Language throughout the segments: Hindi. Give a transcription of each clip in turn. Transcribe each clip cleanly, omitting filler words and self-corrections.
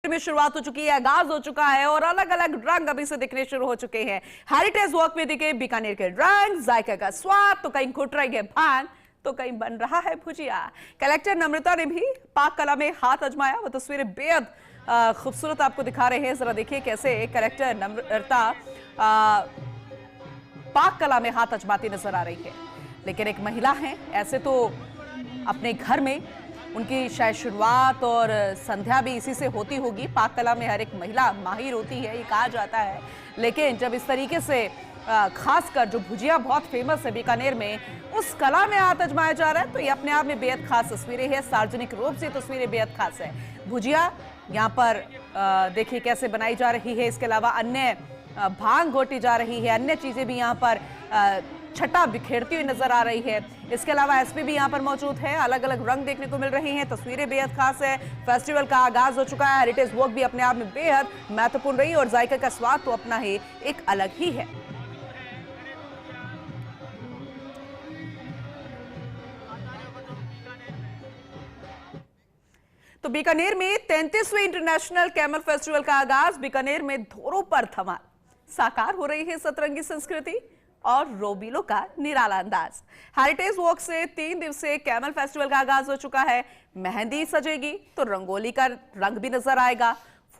में शुरुआत हो चुकी है, आगाज हो चुका है और अलग अलग रंग अभी से दिखने शुरू हो चुके हैं। हेरिटेज वॉक में दिखे बीकानेर के रंग, जायका का स्वाद, तो कहीं घुट रही है भांग, तो कहीं बन रहा है भुजिया। कलेक्टर नम्रता ने भी पाक कला में हाथ आजमाया। वो तस्वीरें बेहद खूबसूरत आपको दिखा रहे हैं। जरा देखिए कैसे कलेक्टर नम्रता पाक कला में हाथ आजमाती नजर आ रही है। लेकिन एक महिला है, ऐसे तो अपने घर में उनकी शायद शुरुआत और संध्या भी इसी से होती होगी। पाक कला में हर एक महिला माहिर होती है, ये कहा जाता है। लेकिन जब इस तरीके से खासकर जो भुजिया बहुत फेमस है बीकानेर में, उस कला में हाथ आजमाया जा रहा है, तो ये अपने आप में बेहद खास तस्वीरें हैं। सार्वजनिक रूप से तस्वीरें बेहद खास है। भुजिया यहाँ पर देखिए कैसे बनाई जा रही है। इसके अलावा अन्य भांग घोटी जा रही है, अन्य चीजें भी यहाँ पर छटा बिखेरती हुई नजर आ रही है। इसके अलावा एसपी भी यहाँ पर मौजूद है। अलग अलग रंग देखने को मिल रहे हैं। तस्वीरें बेहद खास है। फेस्टिवल का आगाज हो चुका है। हेरिटेज वॉक भी अपने आप में बेहद महत्वपूर्ण रही और जायका का स्वाद तो अपना ही एक अलग ही है। तो बीकानेर में 33वें इंटरनेशनल कैमल फेस्टिवल का आगाज। बीकानेर में धोरों पर धमाल, साकार हो रही है सतरंगी संस्कृति और रोबीलो का निराला अंदाज। हेरिटेज वॉक से 3 दिवसीय कैमल फेस्टिवल का आगाज हो चुका है। मेहंदी सजेगी तो रंगोली का रंग भी नजर आएगा।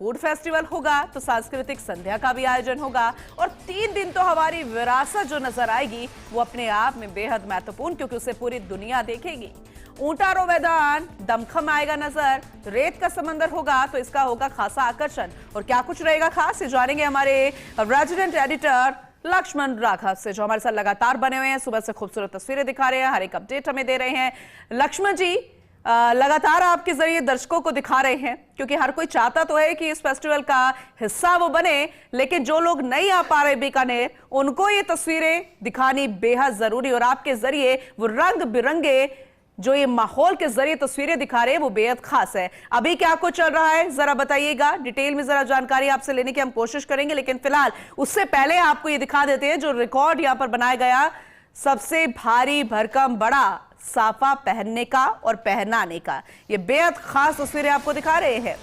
फूड फेस्टिवल होगा तो सांस्कृतिक संध्या का भी आयोजन होगा। और 3 दिन तो हमारी विरासत जो नजर आएगी वो अपने आप में बेहद महत्वपूर्ण, क्योंकि उसे पूरी दुनिया देखेगी। ऊंटारो मैदान, दमखम आएगा नजर, रेत का समंदर होगा तो इसका होगा खासा आकर्षण। और क्या कुछ रहेगा खास, ये जानेंगे हमारे रेजिडेंट एडिटर लक्ष्मण राघव से, जो हमारे साथ लगातार बने हुए हैं। सुबह से खूबसूरत तस्वीरें दिखा रहे हैं, हर एक अपडेट हमें दे रहे हैं। लक्ष्मण जी, लगातार आपके जरिए दर्शकों को दिखा रहे हैं, क्योंकि हर कोई चाहता तो है कि इस फेस्टिवल का हिस्सा वो बने, लेकिन जो लोग नहीं आ पा रहे बीकानेर, उनको ये तस्वीरें दिखानी बेहद जरूरी। और आपके जरिए वो रंग बिरंगे जो ये माहौल के जरिए तस्वीरें दिखा रहे हैं वो बेहद खास है। अभी क्या कुछ चल रहा है जरा बताइएगा, डिटेल में जरा जानकारी आपसे लेने की हम कोशिश करेंगे। लेकिन फिलहाल उससे पहले आपको ये दिखा देते हैं जो रिकॉर्ड यहां पर बनाया गया, सबसे भारी भरकम बड़ा साफा पहनने का और पहनाने का। ये बेहद खास तस्वीरें आपको दिखा रहे हैं।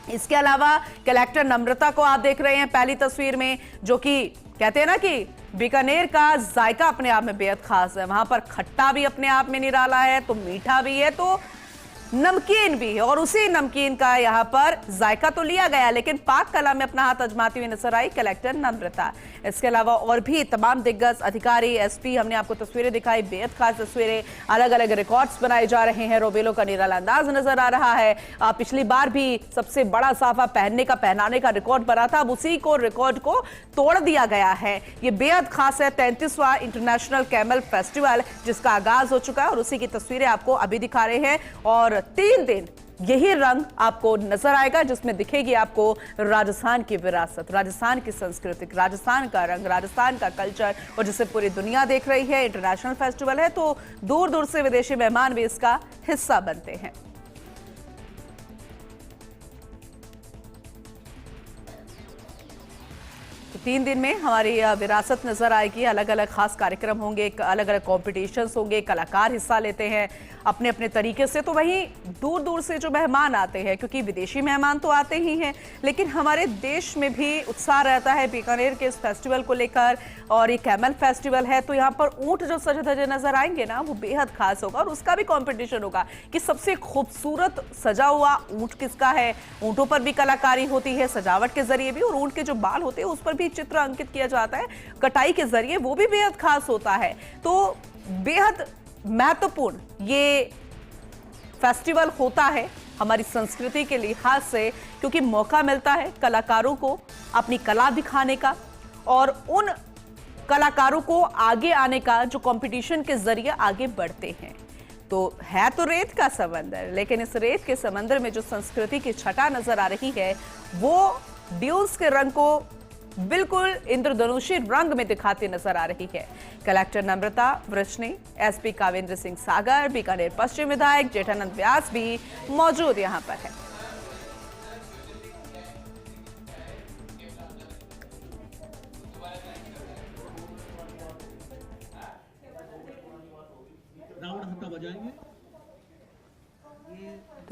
इसके अलावा कलेक्टर नम्रता को आप देख रहे हैं पहली तस्वीर में, जो कि कहते हैं ना कि बीकानेर का जायका अपने आप में बेहद खास है। वहां पर खट्टा भी अपने आप में निराला है, तो मीठा भी है, तो नमकीन भी है। और उसी नमकीन का यहाँ पर जायका तो लिया गया, लेकिन पाक कला में अपना हाथ आजमाती हुई नजर आई कलेक्टर नम्रता। इसके अलावा और भी तमाम दिग्गज अधिकारी, एसपी, हमने आपको तस्वीरें दिखाई, बेहद खास तस्वीरें। अलग अलग रिकॉर्ड्स बनाए जा रहे हैं। रोबेलो का निराला अंदाज नजर आ रहा है। पिछली बार भी सबसे बड़ा साफा पहनने का, पहनाने का रिकॉर्ड बना था, अब उसी को रिकॉर्ड को तोड़ दिया गया है। ये बेहद खास है 33वां इंटरनेशनल कैमल फेस्टिवल, जिसका आगाज हो चुका है और उसी की तस्वीरें आपको अभी दिखा रहे हैं। और 3 दिन यही रंग आपको नजर आएगा, जिसमें दिखेगी आपको राजस्थान की विरासत, राजस्थान की संस्कृति, राजस्थान का रंग, राजस्थान का कल्चर, और जिसे पूरी दुनिया देख रही है। इंटरनेशनल फेस्टिवल है तो दूर दूर से विदेशी मेहमान भी इसका हिस्सा बनते हैं। तो 3 दिन में हमारी विरासत नजर आएगी। अलग अलग खास कार्यक्रम होंगे, अलग अलग कॉम्पिटिशन्स होंगे, कलाकार हिस्सा लेते हैं अपने अपने तरीके से। तो वहीं दूर दूर से जो मेहमान आते हैं, क्योंकि विदेशी मेहमान तो आते ही हैं, लेकिन हमारे देश में भी उत्साह रहता है बीकानेर के इस फेस्टिवल को लेकर। और ये कैमल फेस्टिवल है तो यहाँ पर ऊंट जो सजे धजे नजर आएंगे ना, वो बेहद खास होगा। और उसका भी कॉम्पिटिशन होगा कि सबसे खूबसूरत सजा हुआ ऊंट किसका है। ऊंटों पर भी कलाकारी होती है सजावट के जरिए भी, और ऊंट के जो बाल होते हैं उस पर भी चित्र अंकित किया जाता है कटाई के जरिए, वो भी बेहद खास होता है। तो बेहद महत्वपूर्ण ये फेस्टिवल होता है हमारी संस्कृति के लिहाज से, क्योंकि मौका मिलता है कलाकारों को अपनी कला दिखाने का और उन कलाकारों को आगे आने का जो कंपटीशन के जरिए आगे बढ़ते हैं। तो है तो रेत का समंदर, लेकिन इस रेत के समंदर में जो संस्कृति की छटा नजर आ रही है वो ड्यूल्स के रंग को बिल्कुल इंद्रधनुषी रंग में दिखाती नजर आ रही है। कलेक्टर नम्रता वृष्णि, एसपी कावेंद्र सिंह सागर, बीकानेर पश्चिम विधायक जेठानंद व्यास भी मौजूद यहां पर है।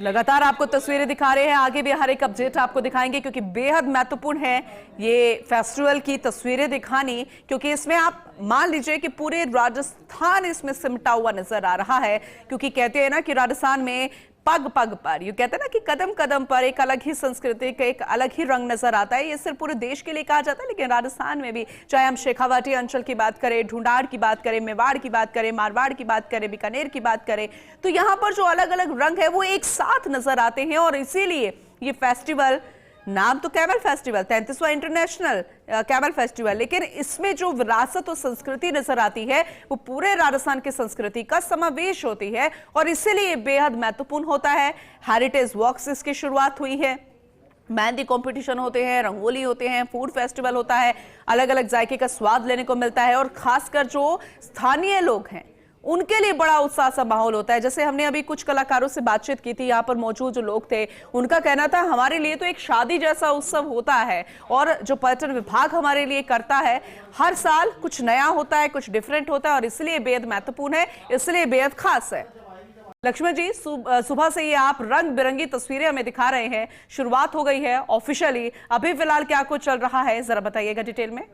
लगातार आपको तस्वीरें दिखा रहे हैं, आगे भी हर एक अपडेट आपको दिखाएंगे क्योंकि बेहद महत्वपूर्ण है ये फेस्टिवल की तस्वीरें दिखानी, क्योंकि इसमें आप मान लीजिए कि पूरे राजस्थान इसमें सिमटा हुआ नजर आ रहा है। क्योंकि कहते हैं ना कि राजस्थान में पग पग पर, ये कहते हैं ना कि कदम कदम पर एक अलग ही संस्कृति का एक अलग ही रंग नजर आता है। ये सिर्फ पूरे देश के लिए कहा जाता है, लेकिन राजस्थान में भी, चाहे हम शेखावाटी अंचल की बात करें, ढूंढाड़ की बात करें, मेवाड़ की बात करें, मारवाड़ की बात करें, बीकानेर की बात करें, तो यहाँ पर जो अलग अलग रंग है वो एक साथ नजर आते हैं। और इसीलिए ये फेस्टिवल, नाम तो कैमल फेस्टिवल, 33वां इंटरनेशनल कैमल फेस्टिवल, लेकिन इसमें जो विरासत और संस्कृति नजर आती है वो पूरे राजस्थान की संस्कृति का समावेश होती है और इसीलिए बेहद महत्वपूर्ण होता है। हेरिटेज वॉक से इसकी शुरुआत हुई है, मेहंदी कंपटीशन होते हैं, रंगोली होते हैं, फूड फेस्टिवल होता है, अलग अलग जायके का स्वाद लेने को मिलता है और खासकर जो स्थानीय लोग हैं उनके लिए बड़ा उत्साह सा माहौल होता है। जैसे हमने अभी कुछ कलाकारों से बातचीत की थी, यहाँ पर मौजूद जो लोग थे उनका कहना था हमारे लिए तो एक शादी जैसा उत्सव होता है और जो पर्यटन विभाग हमारे लिए करता है, हर साल कुछ नया होता है, कुछ डिफरेंट होता है और इसलिए बेहद महत्वपूर्ण है, इसलिए बेहद खास है। लक्ष्मण जी, सुबह से ये आप रंग बिरंगी तस्वीरें हमें दिखा रहे हैं, शुरुआत हो गई है ऑफिशियली, अभी फिलहाल क्या कुछ चल रहा है जरा बताइएगा डिटेल में।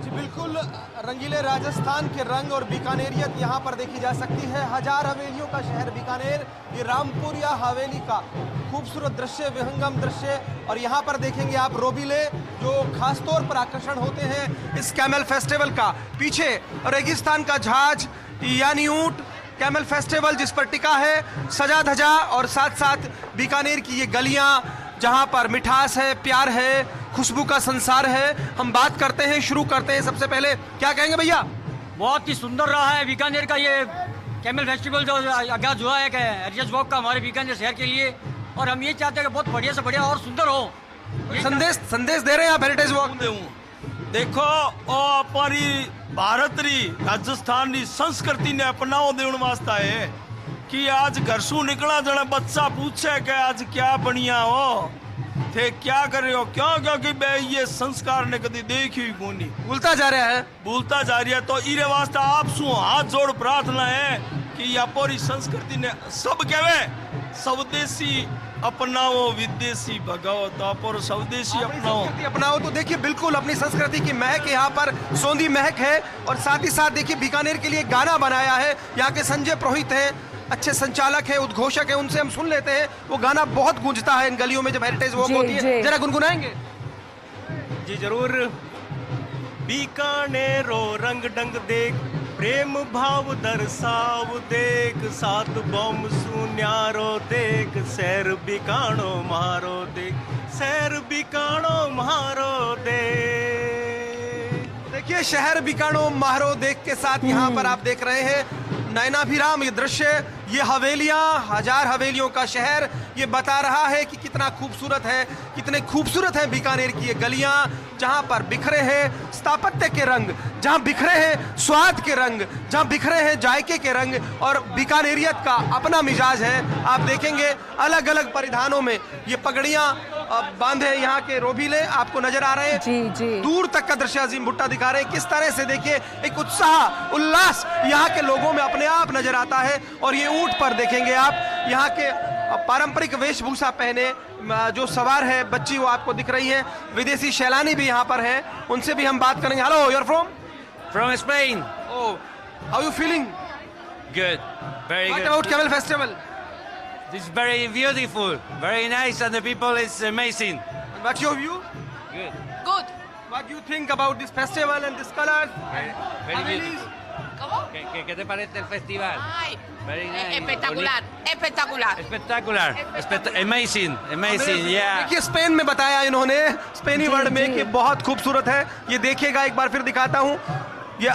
बिल्कुल रंगीले राजस्थान के रंग और बीकानेरियत यहाँ पर देखी जा सकती है। हजार हवेलियों का शहर बीकानेर, ये रामपुर या हवेली का खूबसूरत दृश्य, विहंगम दृश्य। और यहाँ पर देखेंगे आप रोबीले, जो खासतौर पर आकर्षण होते हैं इस कैमल फेस्टिवल का। पीछे रेगिस्तान का जहाज यानी ऊंट, कैमल फेस्टिवल जिस पर टिका है, सजा धजा, और साथ साथ बीकानेर की ये गलियां जहां पर मिठास है, प्यार है, खुशबू का संसार है। हम बात करते हैं, शुरू करते हैं। सबसे पहले क्या कहेंगे भैया? बहुत ही सुंदर रहा है बीकानेर का ये कैमल फेस्टिवल जो आगाज हुआ है हेरिटेज वॉक का हमारे बीकानेर शहर के लिए, और हम ये चाहते हैं कि बहुत बढ़िया से बढ़िया और सुंदर हो। संदेश दे रहे हैं आप हेरिटेज वॉक? देखो ओ हमारी भारत री राजस्थान री संस्कृति ने अपनाओ देने वास्ता है कि आज घर से निकला जने बच्चा पूछे कि आज क्या बढ़िया हो थे, क्या कर रहे हो, क्यों? क्योंकि ये संस्कार ने कभी देखी ही कोनी, भूलता जा रहा है, भूलता जा रही है। तो इरे वास्ते आप सु हाथ जोड़ प्रार्थना है कि यह पूरी संस्कृति ने सब कहे स्वदेशी अपनाओ, विदेशी भगाओ, तो आप और स्वदेशी अपनाओ। तो देखिए बिल्कुल अपनी संस्कृति की महक यहाँ पर सौंधी महक है। और साथ ही साथ देखिए बीकानेर के लिए गाना बनाया है, यहाँ के संजय पुरोहित हैं, अच्छे संचालक है, उद्घोषक है, उनसे हम सुन लेते हैं। वो गाना बहुत गूंजता है इन गलियों में जब हेरिटेज वॉक होती है, जरा गुनगुनाएंगे? जी जरूर। बीकानेरो रंग डंग देख, प्रेम भाव दर्शाव देख, सात बम सुन्यारो देख, शहर बिकाणो मारो देख, शहर बिकाणो मारो देख। देखिए शहर बिकाणो मारो देख के साथ यहाँ पर आप देख रहे हैं नयनाभिराम ये दृश्य, ये हवेलियां, हजार हवेलियों का शहर, ये बता रहा है कि कितना खूबसूरत है, कितने खूबसूरत है बीकानेर की ये गलियां, जहां पर बिखरे हैं स्थापत्य के रंग, जहां बिखरे हैं स्वाद के रंग, जहां बिखरे हैं जायके के रंग, और बीकानेरियत का अपना मिजाज है। आप देखेंगे अलग अलग परिधानों में ये पगड़ियां बांधे यहाँ के रोबीले आपको नजर आ रहे हैं। जी जी, दूर तक का दृश्य अजीम भुट्टा दिखा रहे हैं किस तरह से। देखिए एक उत्साह, उल्लास यहाँ के लोगों में अपने आप नजर आता है। और ये ऊंट पर देखेंगे आप यहाँ के पारंपरिक वेशभूषा पहने जो सवार है बच्ची, वो आपको दिख रही है। विदेशी सैलानी भी यहाँ पर हैं, उनसे भी हम बात करेंगे। Hello, you are From Spain. Oh, how are you feeling? Good. Very What good. about Camel Festival? It's very beautiful, very nice, and the people is amazing. And what's your view? Good. Good. What do you think about this festival and this colors? Very Habilis? beautiful. ¿Cómo? ¿Qué te parece el festival? Ay, Very nice. espectacular, espectacular. Espectacular. Amazing. Amazing. Yeah. देखिए स्पेन में बताया इन्होंने, स्पेनी वर्ड में, कि बहुत खूबसूरत है। ये देखिएगा, एक बार फिर दिखाता हूँ। ये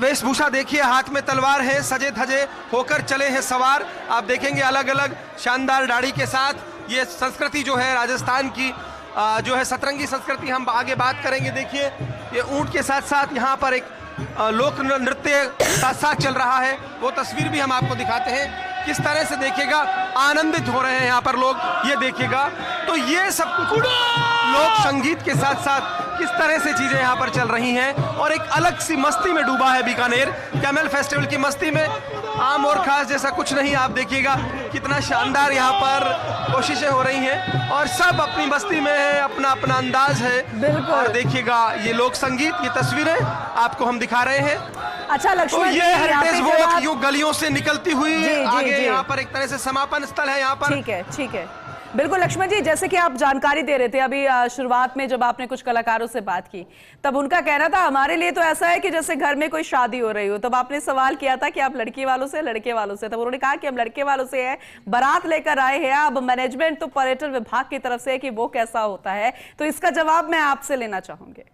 वेशभूषा देखिए, हाथ में तलवार है, सजे धजे होकर चले हैं सवार। आप देखेंगे अलग अलग शानदार दाढ़ी के साथ ये संस्कृति जो है राजस्थान की जो है सतरंगी संस्कृति, हम आगे बात करेंगे। देखिए ये ऊंट के साथ साथ यहाँ पर एक लोक नृत्य साथ साथ चल रहा है, वो तस्वीर भी हम आपको दिखाते हैं। किस तरह से देखिएगा आनंदित हो रहे हैं यहाँ पर लोग, ये देखिएगा। तो ये सब कुछ लोक संगीत के साथ साथ किस तरह से चीजें यहाँ पर चल रही हैं और एक अलग सी मस्ती में डूबा है बीकानेर। कैमल फेस्टिवल की मस्ती में आम और खास जैसा कुछ नहीं। आप देखिएगा कितना शानदार यहाँ पर कोशिशें हो रही हैं और सब अपनी मस्ती में है, अपना अपना अंदाज है। बिल्कुल। और देखिएगा ये लोक संगीत, ये तस्वीरें आपको हम दिखा रहे हैं। अच्छा तो लक्ष्मण जी, ये यहाँ पे हेरिटेज जब वॉक आप- यूं गलियों से निकलती हुई जी, जी, आगे जी। यहाँ पर एक तरह से समापन स्थल है यहाँ पर। ठीक है, ठीक है, बिल्कुल लक्ष्मण जी, जैसे कि आप जानकारी दे रहे थे अभी शुरुआत में जब आपने कुछ कलाकारों से बात की, तब उनका कहना था हमारे लिए तो ऐसा है कि जैसे घर में कोई शादी हो रही हो। तब आपने सवाल किया था कि आप लड़की वालों से लड़के वालों से, तब उन्होंने कहा कि हम लड़के वालों से है, बारात लेकर आए हैं। अब मैनेजमेंट तो पर्यटन विभाग की तरफ से है कि वो कैसा होता है, तो इसका जवाब मैं आपसे लेना चाहूंगी।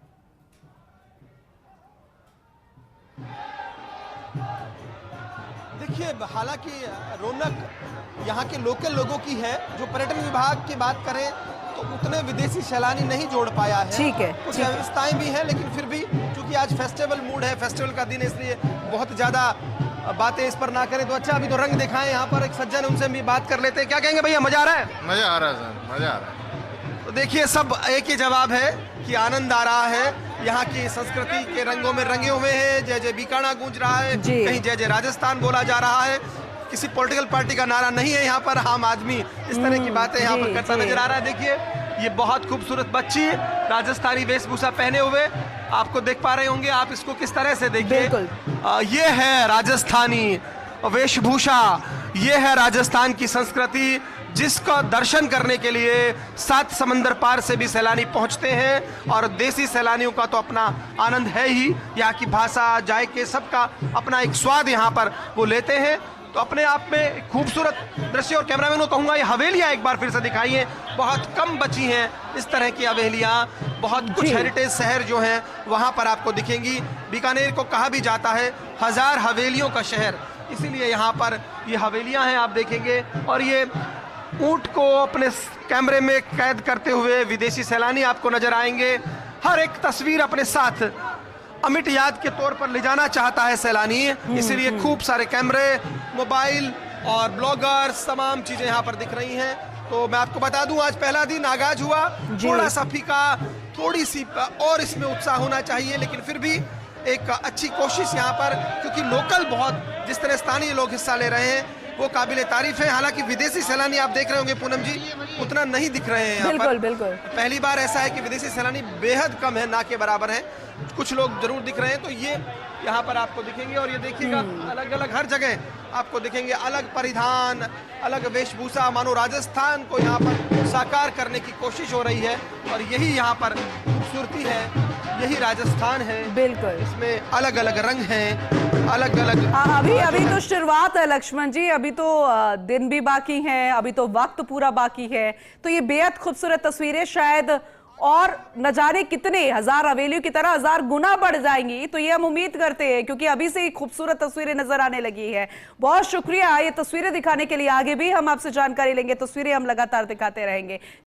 देखिए, हालांकि रौनक यहाँ के लोकल लोगों की है। जो पर्यटन विभाग की बात करें तो उतने विदेशी सैलानी नहीं जोड़ पाया है। ठीक है, कुछ ठीक है। व्यवस्थाएं भी हैं, लेकिन फिर भी चूंकि आज फेस्टिवल मूड है, फेस्टिवल का दिन है, इसलिए बहुत ज्यादा बातें इस पर ना करें तो अच्छा। अभी तो रंग दिखाएं यहाँ पर एक सज्जन, उनसे भी बात कर लेते हैं। क्या कहेंगे भैया, मजा आ रहा है? मजा आ रहा है सर, मजा आ रहा है। तो देखिए, सब एक ही जवाब है कि आनंद आ रहा है। यहाँ की संस्कृति के रंगों में रंगे हुए हैं। जय जय बीकाना गूंज रहा है, जी। कहीं जय जय राजस्थान बोला जा रहा है। किसी पॉलिटिकल पार्टी का नारा नहीं है यहाँ पर। आम आदमी इस तरह की बातें यहाँ पर जी, करता जी। नजर आ रहा है। देखिए, ये बहुत खूबसूरत बच्ची राजस्थानी वेशभूषा पहने हुए आपको देख पा रहे होंगे। आप इसको किस तरह से देखिए। बिल्कुल। ये है राजस्थानी वेशभूषा, ये है राजस्थान की संस्कृति, जिसका दर्शन करने के लिए 7 समंदर पार से भी सैलानी पहुंचते हैं। और देसी सैलानियों का तो अपना आनंद है ही। यहाँ की भाषा, जायके, सबका अपना एक स्वाद यहाँ पर वो लेते हैं। तो अपने आप में एक खूबसूरत दृश्य। और कैमरामैन को कहूँगा ये हवेलियाँ एक बार फिर से दिखाइए। बहुत कम बची हैं इस तरह की हवेलियाँ। बहुत कुछ जी। हेरिटेज शहर जो हैं वहाँ पर आपको दिखेंगी। बीकानेर को कहा भी जाता है 1000 हवेलियों का शहर, इसीलिए यहाँ पर ये हवेलियाँ हैं आप देखेंगे। और ये ऊंट को अपने कैमरे में कैद करते हुए विदेशी सैलानी आपको नजर आएंगे। हर एक तस्वीर अपने साथ अमिट याद के तौर पर ले जाना चाहता है सैलानी, इसीलिए खूब सारे कैमरे, मोबाइल और ब्लॉगर्स, तमाम चीजें यहाँ पर दिख रही हैं। तो मैं आपको बता दूं, आज पहला दिन आगाज हुआ, थोड़ा सा फीका, थोड़ी सी और इसमें उत्साह होना चाहिए, लेकिन फिर भी एक अच्छी कोशिश यहाँ पर, क्योंकि लोकल बहुत जिस तरह स्थानीय लोग हिस्सा ले रहे हैं वो काबिले तारीफ है। हालांकि विदेशी सैलानी आप देख रहे होंगे पूनम जी, उतना नहीं दिख रहे हैं यहाँ बिल्कुल, पर। बिल्कुल। पहली बार ऐसा है कि विदेशी सैलानी बेहद कम है, ना के बराबर है। कुछ लोग जरूर दिख रहे हैं। तो ये यहाँ पर आपको दिखेंगे। और ये देखिएगा, अलग अलग हर जगह आपको दिखेंगे अलग परिधान, अलग वेशभूषा, मानो राजस्थान को यहाँ पर साकार करने की कोशिश हो रही है। और यही यहाँ पर खूबसूरती है, यही राजस्थान है। बिल्कुल। इसमें अलग अलग रंग हैं, अलग अलग। अभी तो शुरुआत है लक्ष्मण जी, अभी तो दिन भी बाकी हैं, अभी तो वक्त पूरा बाकी है। तो ये बेहद खूबसूरत तस्वीरें शायद और न जाने कितने 1000 हवेलियों की तरह 1000 गुना बढ़ जाएंगी। तो ये हम उम्मीद करते हैं, क्योंकि अभी से ही खूबसूरत तस्वीरें नजर आने लगी है। बहुत शुक्रिया ये तस्वीरें दिखाने के लिए। आगे भी हम आपसे जानकारी लेंगे, तस्वीरें हम लगातार दिखाते रहेंगे।